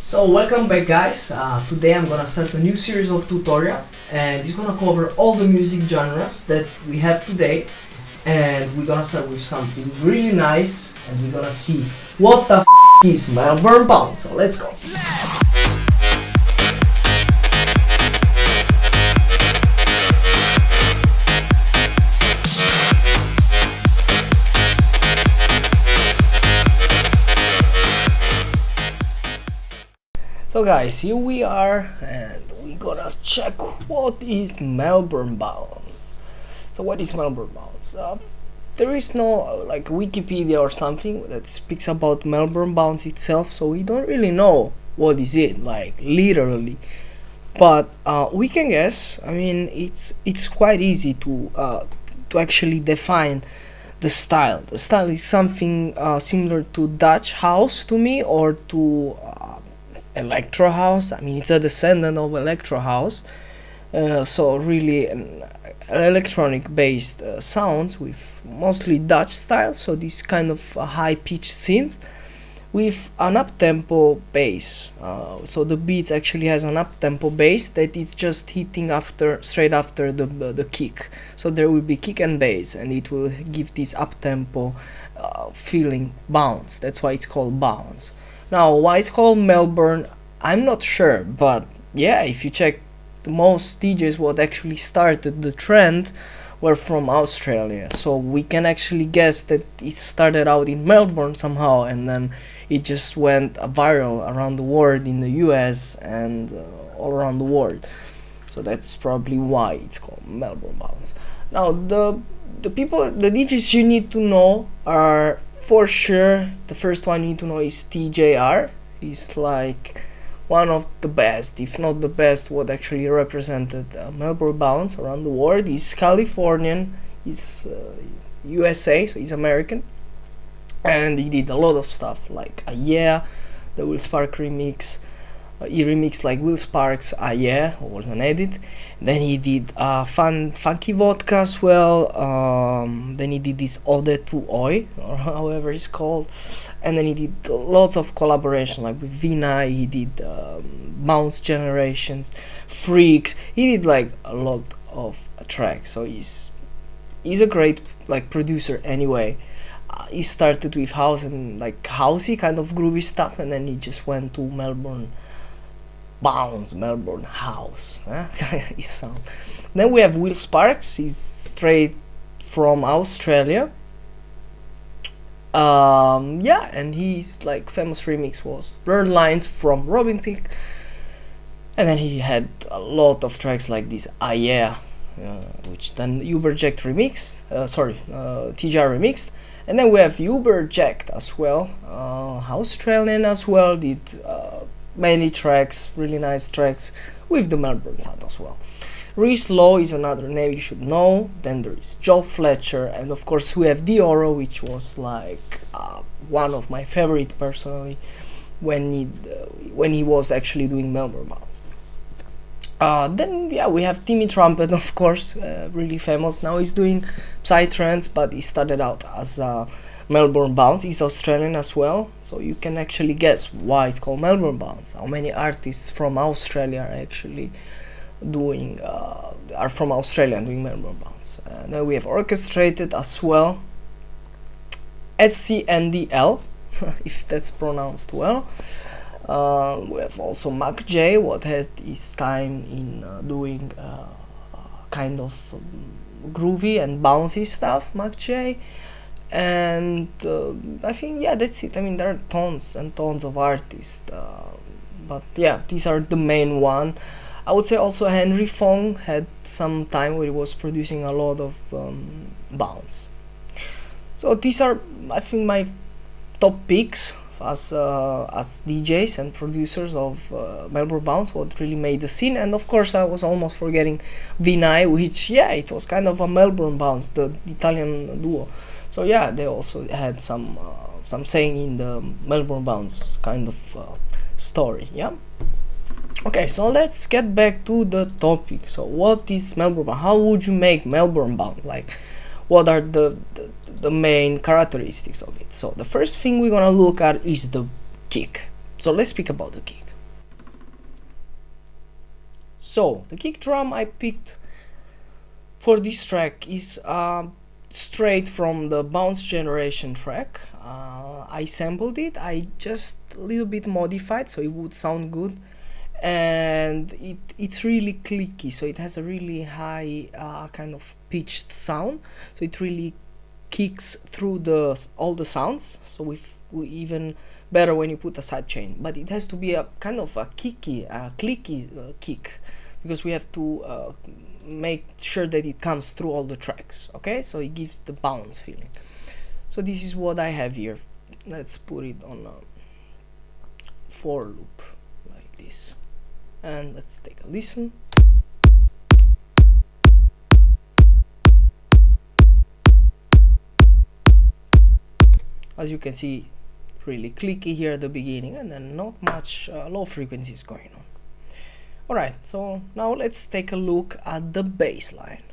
So welcome back guys, today I'm gonna start a new series of tutorial and it's gonna cover all the music genres that we have today, and we're gonna start with something really nice and we're gonna see what the is Melbourne Bounce. So let's go. So guys, here we are and we gonna check what is Melbourne Bounce. So what is Melbourne Bounce? There is no like Wikipedia or something that speaks about Melbourne Bounce itself, so we don't really know what is it like literally, but we can guess. I mean, it's quite easy to actually define the style. The style is something similar to Dutch house to me, or to electro house. I mean, it's a descendant of electro house, so really an electronic based sounds with mostly Dutch style. So this kind of high pitched synth with an up tempo bass. So the beat actually has an up tempo bass that is just hitting straight after the kick. So there will be kick and bass, and it will give this up tempo feeling bounce. That's why it's called bounce. Now, why it's called Melbourne, I'm not sure, but yeah, if you check the most DJs what actually started the trend were from Australia, so we can actually guess that it started out in Melbourne somehow, and then it just went viral around the world in the US and all around the world. So that's probably why it's called Melbourne Bounce. Now, the DJs you need to know are, for sure, the first one you need to know is TJR. He's like one of the best, if not the best, what actually represented Melbourne Bounce around the world. He's Californian, he's USA, so he's American, and he did a lot of stuff like Yeah, the Will Spark remix. He remixed like Will Sparks' Yeah, or was an edit. Then he did Funky Vodka as well. Then he did this Ode to Oi, or however it's called. And then he did lots of collaboration, like with Vinay. He did Bounce Generations, Freaks. He did like a lot of tracks. So he's a great like producer anyway. He started with house and like housey kind of groovy stuff, and then he just went to Melbourne Bounce, Melbourne House. His sound. Then we have Will Sparks. He's straight from Australia. Yeah, and his like famous remix was Blurred Lines from Robin Thicke. And then he had a lot of tracks like this Yeah, which then Uberjacked remixed. TJR remixed. And then we have Uberjacked as well, Australian as well, did many tracks, really nice tracks with the Melbourne sound as well. Reese Law is another name you should know. Then there is Joel Fletcher, and of course we have Dioro, which was like one of my favorite personally when he was actually doing Melbourne Bounce. Then yeah, we have Timmy Trumpet, of course, really famous. Now he's doing Psytrance, but he started out as Melbourne Bounce. He's Australian as well, so you can actually guess why it's called Melbourne Bounce. How many artists from Australia are actually doing from Australia and doing Melbourne Bounce. Then we have Orchestrated as well, SCNDL, if that's pronounced well. We have also Mac J, what has his time in doing kind of groovy and bouncy stuff, Mac J. And I think, yeah, that's it. I mean, there are tons and tons of artists, but yeah, these are the main one. I would say also Henry Fong had some time where he was producing a lot of bounce. So these are, I think, my top picks as DJs and producers of Melbourne Bounce, what really made the scene. And of course I was almost forgetting Vinay, which, yeah, it was kind of a Melbourne Bounce, the Italian duo. So yeah, they also had some saying in the Melbourne Bounce kind of story. Yeah. Okay, so let's get back to the topic. So what is Melbourne Bounce? How would you make Melbourne Bounce? Like, what are the main characteristics of it? So the first thing we're gonna look at is the kick. So let's speak about the kick. So the kick drum I picked for this track is straight from the Bounce Generation track. I sampled it, I just a little bit modified so it would sound good, and it's really clicky, so it has a really high kind of pitched sound, so it really kicks through all the sounds, so even better when you put a sidechain, but it has to be a kind of a clicky kick, because we have to make sure that it comes through all the tracks, okay, so it gives the bounce feeling. So this is what I have here. Let's put it on a for loop like this, and let's take a listen. As you can see, really clicky here at the beginning, and then not much low frequencies going on. Alright, so now let's take a look at the bass line.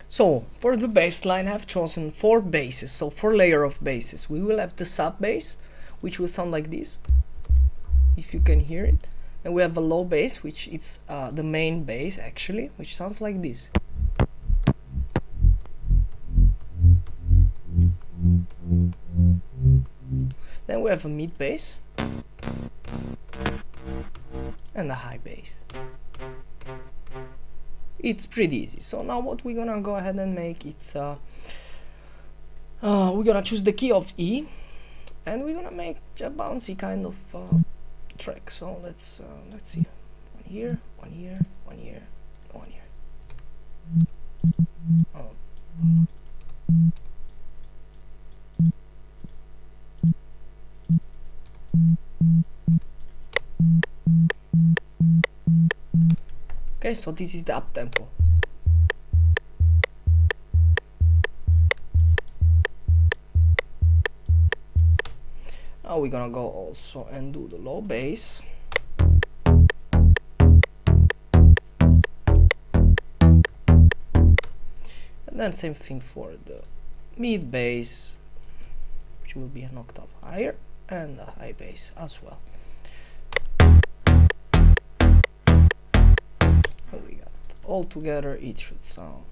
So for the bass line I've chosen 4 basses, so 4 layers of basses. We will have the sub bass, which will sound like this, if you can hear it. Then we have a low bass, which is the main bass actually, which sounds like this. Then we have a mid bass and a high bass. It's pretty easy. So now what we're gonna go ahead and make is we're gonna choose the key of E, and we're gonna make a bouncy kind of track. So let's see, one here, one here, one here, one here. Oh. Okay, so this is the up tempo. Now we're gonna go also and do the low bass. And then same thing for the mid bass, which will be an octave higher, and the high bass as well. We got all together, it should sound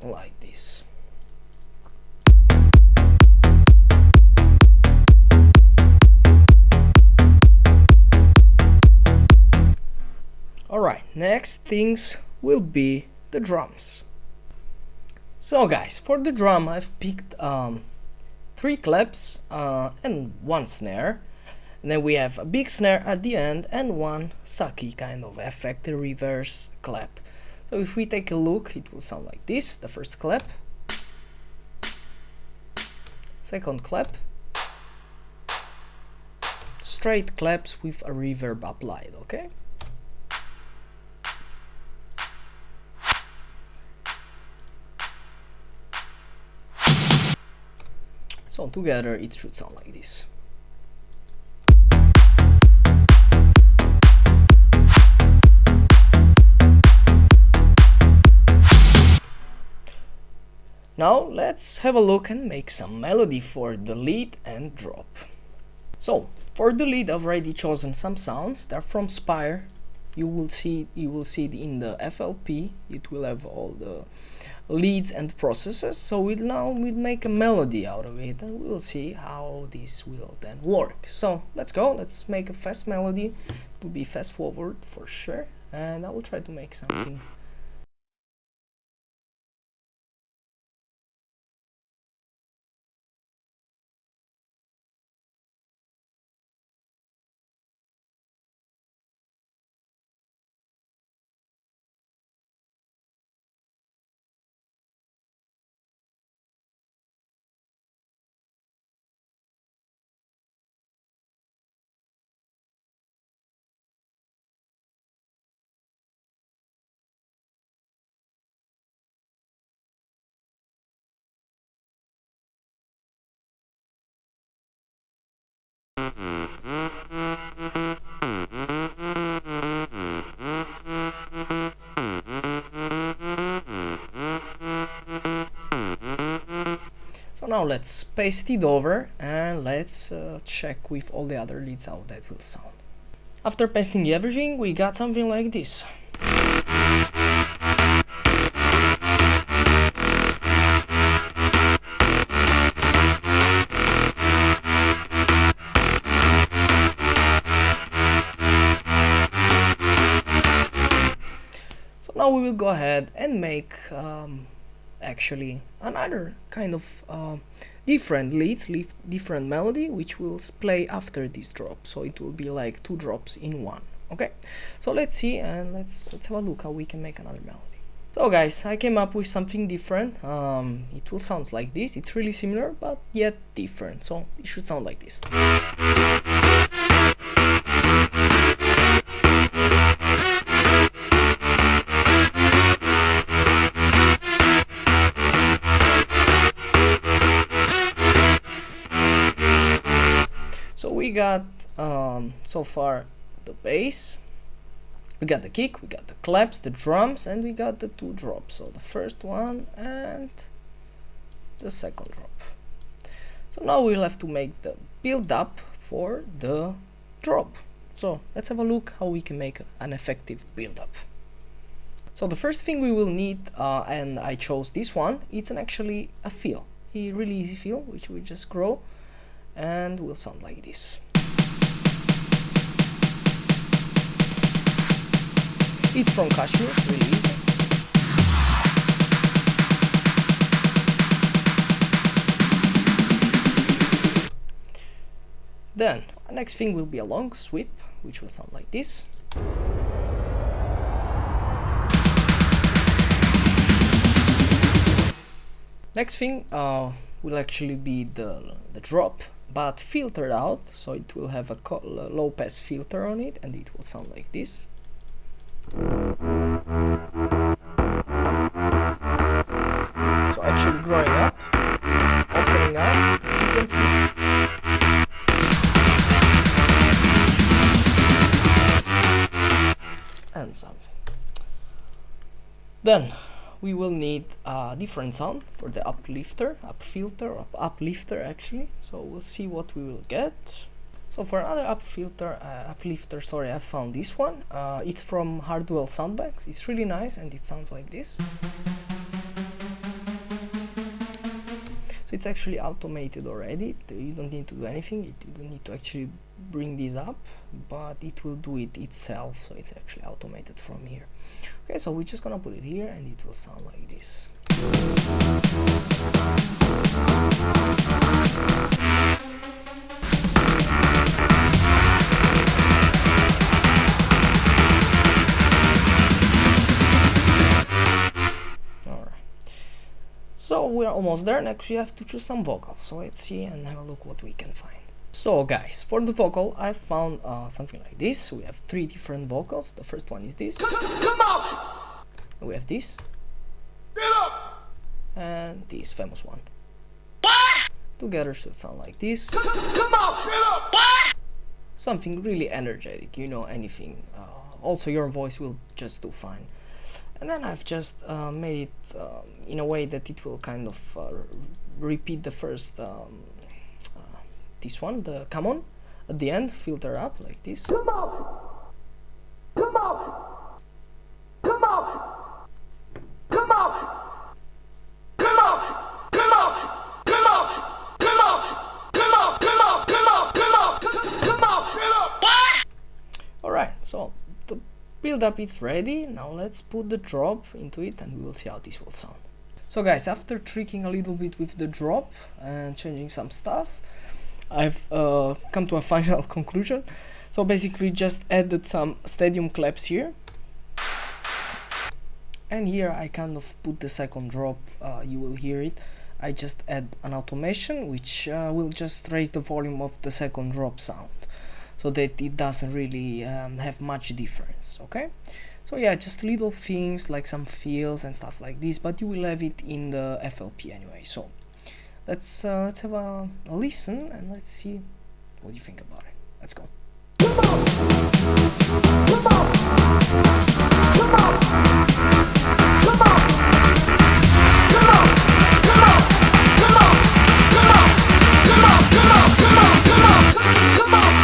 like this. Alright, next things will be the drums. So guys, for the drum I've picked 3 claps and 1 snare. And then we have a big snare at the end and 1 sucky kind of effect, a reverse clap. So if we take a look, it will sound like this. The first clap, second clap, straight claps with a reverb applied, okay? So together it should sound like this. Now let's have a look and make some melody for the lead and drop. So for the lead I've already chosen some sounds. They're from Spire. You will see it in the FLP. It will have all the leads and processes. So we'll make a melody out of it, and we'll see how this will then work. So let's go. Let's make a fast melody. It will be fast forward for sure, and I will try to make something. So now let's paste it over and let's check with all the other leads how that will sound. After pasting everything, we got something like this. now we will go ahead and make actually another kind of different leads, different melody, which will play after this drop. So it will be like 2 drops in one. Okay, so let's see, and let's have a look how we can make another melody. So guys, I came up with something different. It will sound like this. It's really similar, but yet different. So it should sound like this. So we got so far the bass, we got the kick, we got the claps, the drums, and we got the 2 drops. So the first one and the second drop. So now we'll have to make the build up for the drop. So let's have a look how we can make an effective build up. So the first thing we will need, and I chose this one, it's actually a fill, a really easy fill, which we just grow and will sound like this. It's from Percussion, really easy. Then, the next thing will be a long sweep, which will sound like this. Next thing will actually be the drop, but filtered out, so it will have a low pass filter on it, and it will sound like this. So actually growing up, opening up the frequencies, and something. Then we will need a different sound for the uplifter actually. So we'll see what we will get. So for another uplifter, sorry, I found this one. It's from Hardwell Soundbanks. It's really nice and it sounds like this. So it's actually automated already. You don't need to do anything. You don't need to actually bring this up, but it will do it itself. So it's actually automated from here. Okay, so we're just gonna put it here and it will sound like this. So we're almost there. Next we have to choose some vocals. So let's see and have a look what we can find. So guys, for the vocal I found something like this. We have 3 different vocals. The first one is this. Come on! We have this. And this famous one. What? Together should sound like this. Come on! What? Something really energetic, you know, anything. Also your voice will just do fine. And then I've just made it in a way that it will kind of repeat the first, this one, the come on, at the end, filter up like this. Come on! Come on! Come on! Come on! Come on! Come on! Come on! Come on! Come on! Come on! Come on! Come on! Come on! What? Alright, so the build up is ready. Now let's put the drop into it and we will see how this will sound. So guys, after tricking a little bit with the drop and changing some stuff, I've come to a final conclusion. So basically just added some stadium claps here, and here I kind of put the second drop. You will hear it. I just add an automation which will just raise the volume of the second drop sound so that it doesn't really have much difference. Okay, so yeah, just little things like some fills and stuff like this, but you will have it in the FLP anyway. So let's have a listen and let's see what you think about it. Let's go. Come on! Come on! Come on! Come on! Come on! Come on! Come on! Come on! Come on! Come on! Come on! Come on! Come on!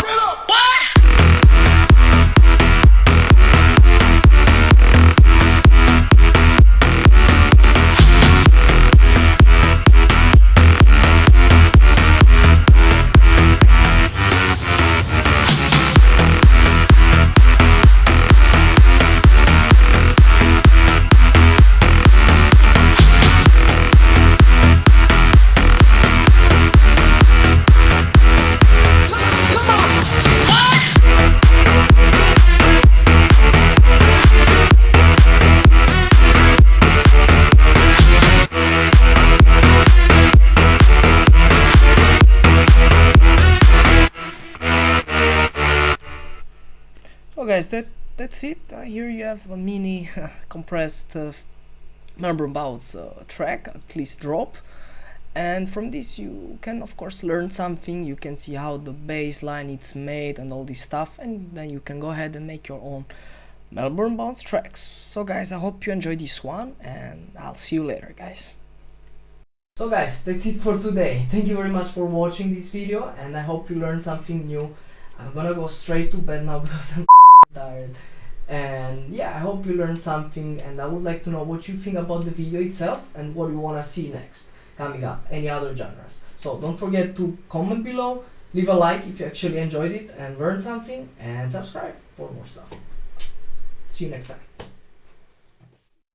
So guys, that's it. Here you have a mini compressed Melbourne Bounce track, at least drop. And from this you can of course learn something. You can see how the bass line is made and all this stuff, and then you can go ahead and make your own Melbourne Bounce tracks. So guys, I hope you enjoyed this one, and I'll see you later, guys. So guys, that's it for today. Thank you very much for watching this video, and I hope you learned something new. I'm gonna go straight to bed now because I'm tired. And yeah, I hope you learned something, and I would like to know what you think about the video itself and what you wanna see next coming up, any other genres. So don't forget to comment below, leave a like if you actually enjoyed it and learned something, and subscribe for more stuff. See you next time.